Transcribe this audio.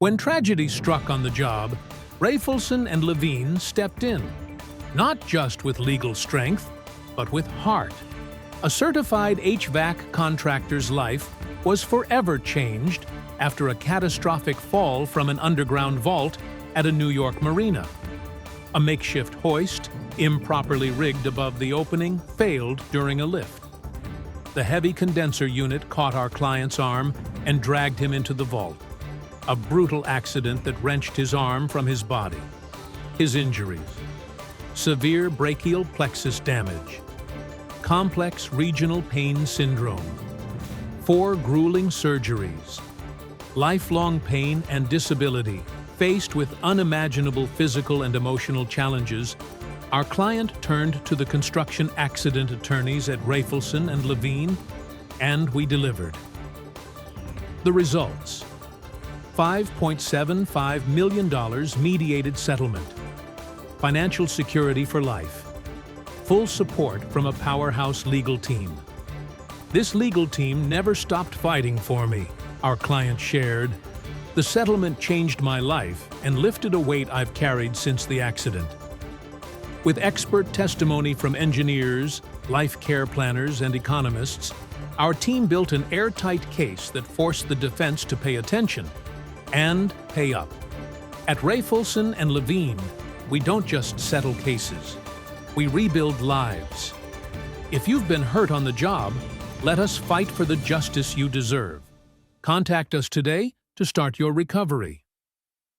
When tragedy struck on the job, Raphaelson and Levine stepped in, not just with legal strength, but with heart. A certified HVAC contractor's life was forever changed after a catastrophic fall from an underground vault at a New York marina. A makeshift hoist, improperly rigged above the opening, failed during a lift. The heavy condenser unit caught our client's arm and dragged him into the vault. A brutal accident that wrenched his arm from his body. His injuries: severe brachial plexus damage, complex regional pain syndrome, 4 grueling surgeries, lifelong pain and disability. Faced with unimaginable physical and emotional challenges, our client turned to the construction accident attorneys at Raphaelson and Levine, and we delivered. The results: $5.75 million mediated settlement, financial security for life, full support from a powerhouse legal team. This legal team never stopped fighting for me, our client shared. The settlement changed my life and lifted a weight I've carried since the accident. With expert testimony from engineers, life care planners, and economists, our team built an airtight case that forced the defense to pay attention and pay up. At Raphaelson and Levine, we don't just settle cases. We rebuild lives. If you've been hurt on the job, let us fight for the justice you deserve. Contact us today to start your recovery.